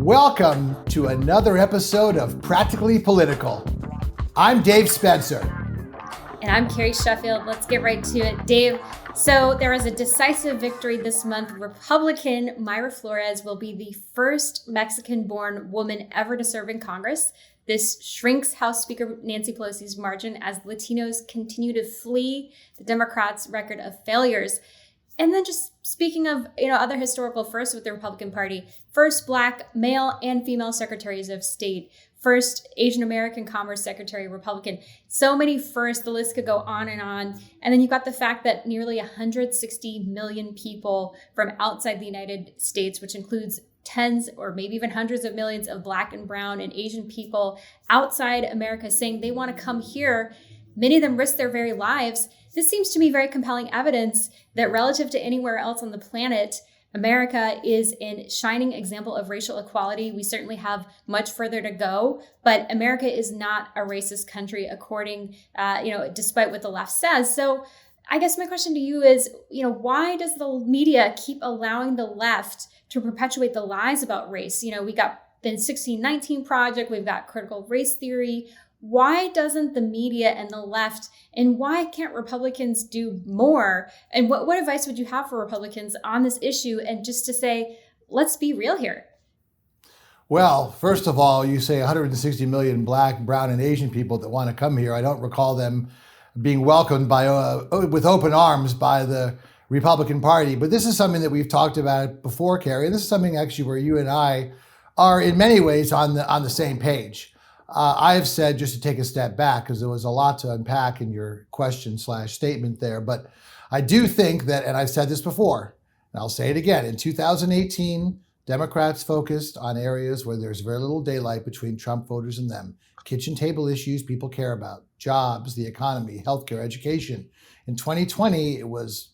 Welcome to another episode of Practically Political. I'm Dave Spencer. And I'm Carrie Sheffield. Let's get right to it. Dave, so there was a decisive victory this month. Republican Mayra Flores will be the first Mexican-born woman ever to serve in Congress. This shrinks House Speaker Nancy Pelosi's margin as Latinos continue to flee the Democrats' record of failures. And then just speaking of, other historical firsts with the Republican Party, first Black male and female secretaries of state, first Asian American Commerce Secretary Republican. So many firsts, the list could go on. And then you've got the fact that nearly 160 million people from outside the United States, which includes tens or maybe even hundreds of millions of Black and brown and Asian people outside America saying they want to come here. Many of them risk their very lives. This seems to me very compelling evidence that relative to anywhere else on the planet, America is a shining example of racial equality. We certainly have much further to go, but America is not a racist country, according, despite what the left says. So I guess my question to you is, why does the media keep allowing the left to perpetuate the lies about race? We got the 1619 Project, we've got critical race theory. Why doesn't the media and the left, and why can't Republicans do more? And what advice would you have for Republicans on this issue? And just to say, let's be real here. Well, first of all, you say 160 million Black, brown, and Asian people that want to come here. I don't recall them being welcomed with open arms by the Republican Party. But this is something that we've talked about before, Carrie. And this is something actually where you and I are in many ways on the same page. I have said, just to take a step back, because there was a lot to unpack in your question/statement there, but I do think that, and I've said this before, and I'll say it again, in 2018, Democrats focused on areas where there's very little daylight between Trump voters and them. Kitchen table issues people care about, jobs, the economy, healthcare, education. In 2020, it was,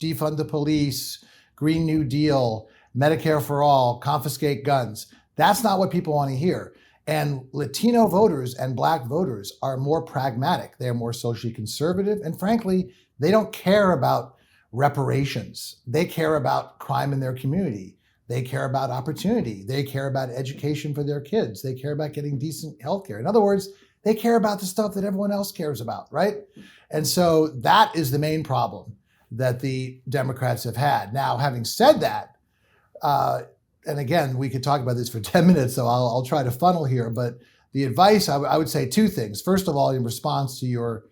defund the police, Green New Deal, Medicare for all, confiscate guns. That's not what people want to hear. And Latino voters and Black voters are more pragmatic. They're more socially conservative. And frankly, they don't care about reparations. They care about crime in their community. They care about opportunity. They care about education for their kids. They care about getting decent healthcare. In other words, they care about the stuff that everyone else cares about, right? And so that is the main problem that the Democrats have had. Now, having said that, and again, we could talk about this for 10 minutes, so I'll try to funnel here. But the advice, I would say two things. First of all, in response to your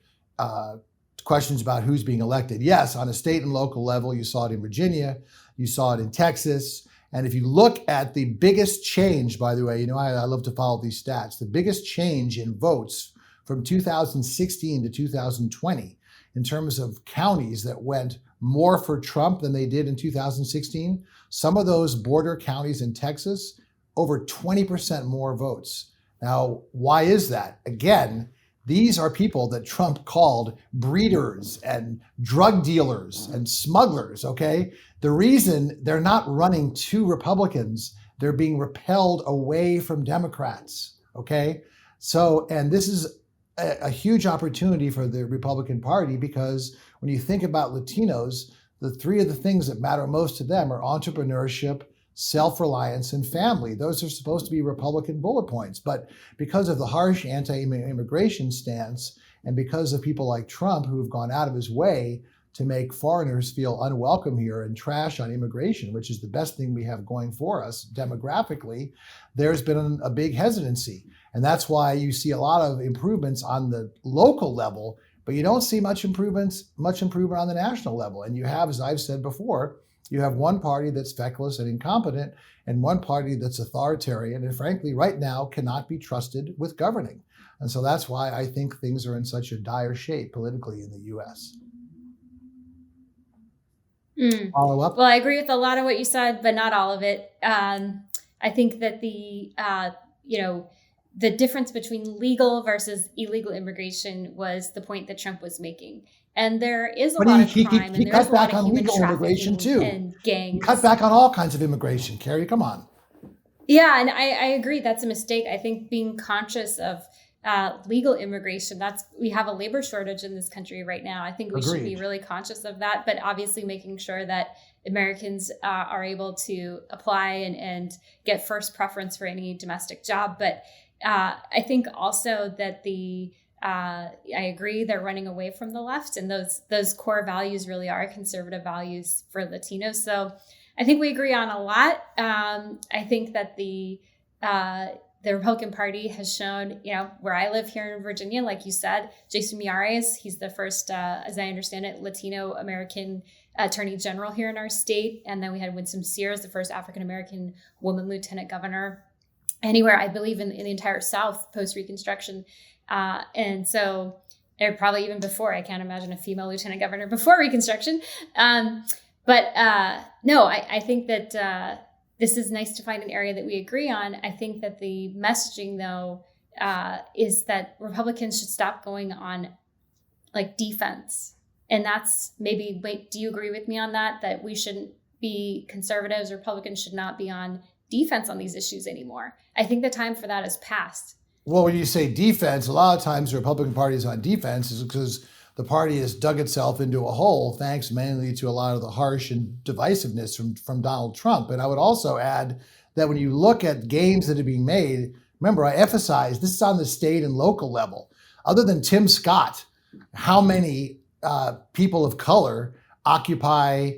questions about who's being elected, yes, on a state and local level, you saw it in Virginia, you saw it in Texas. And if you look at the biggest change, by the way, I love to follow these stats, the biggest change in votes from 2016 to 2020 in terms of counties that went more for Trump than they did in 2016. Some of those border counties in Texas, over 20% more votes. Now, why is that? Again, these are people that Trump called breeders and drug dealers and smugglers, okay? The reason they're not running to Republicans, they're being repelled away from Democrats, okay? So, and this is a huge opportunity for the Republican Party, because when you think about Latinos, the three of the things that matter most to them are entrepreneurship, self-reliance, and family. Those are supposed to be Republican bullet points. But because of the harsh anti-immigration stance, and because of people like Trump who have gone out of his way to make foreigners feel unwelcome here and trash on immigration, which is the best thing we have going for us demographically, there's been a big hesitancy. And that's why you see a lot of improvements on the local level, but you don't see much improvement on the national level. And you have, as I've said before, you have one party that's feckless and incompetent and one party that's authoritarian and frankly right now cannot be trusted with governing. And so that's why I think things are in such a dire shape politically in the US. Follow up? Well, I agree with a lot of what you said, but not all of it. I think that the difference between legal versus illegal immigration was the point that Trump was making. And there is a lot of crime, and there is a lot of human trafficking and gangs. He cut back on all kinds of immigration, Carrie, come on. Yeah, and I agree. That's a mistake. I think being conscious of legal immigration, we have a labor shortage in this country right now. I think we should be really conscious of that, but obviously making sure that Americans are able to apply and get first preference for any domestic job. But I think also that I agree they're running away from the left, and those core values really are conservative values for Latinos. So I think we agree on a lot. I think that the Republican Party has shown, where I live here in Virginia, like you said, Jason Miyares, he's the first, as I understand it, Latino American Attorney General here in our state. And then we had Winsome Sears, the first African American woman lieutenant governor anywhere, I believe, in the entire South post-Reconstruction. And so, or probably even before, I can't imagine a female lieutenant governor before Reconstruction. But no, I think that this is nice to find an area that we agree on. I think that the messaging, though, is that Republicans should stop going on like defense. And that's maybe, wait, do you agree with me on that? That we shouldn't be conservatives, Republicans should not be on defense on these issues anymore. I think the time for that has passed. Well, when you say defense, a lot of times the Republican Party is on defense is because the party has dug itself into a hole, thanks mainly to a lot of the harsh and divisiveness from Donald Trump. And I would also add that when you look at gains that are being made, remember, I emphasize this is on the state and local level. Other than Tim Scott, how many people of color occupy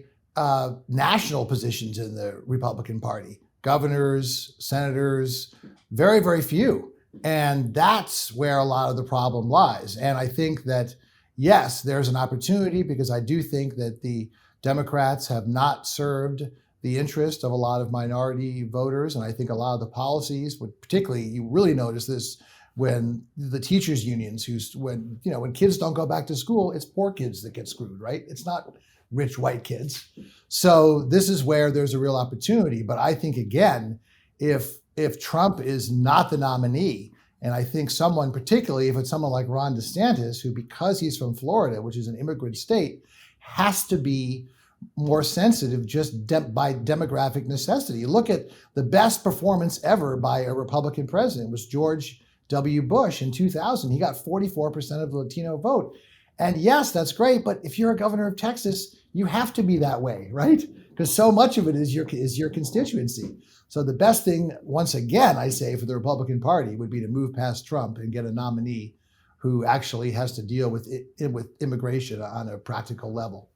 national positions in the Republican Party? Governors, senators, very, very few. And that's where a lot of the problem lies. And I think that, yes, there's an opportunity because I do think that the Democrats have not served the interest of a lot of minority voters. And I think a lot of the policies, particularly you really notice this when the teachers unions, when kids don't go back to school, it's poor kids that get screwed, right? It's not rich white kids. So this is where there's a real opportunity. But I think, again, if Trump is not the nominee, and I think someone, particularly if it's someone like Ron DeSantis, who, because he's from Florida, which is an immigrant state, has to be more sensitive just by demographic necessity. Look at the best performance ever by a Republican president was George W. Bush in 2000. He got 44% of the Latino vote. And yes, that's great. But if you're a governor of Texas, you have to be that way, right? Because so much of it is your constituency. So the best thing, once again, I say for the Republican Party would be to move past Trump and get a nominee who actually has to deal with immigration on a practical level.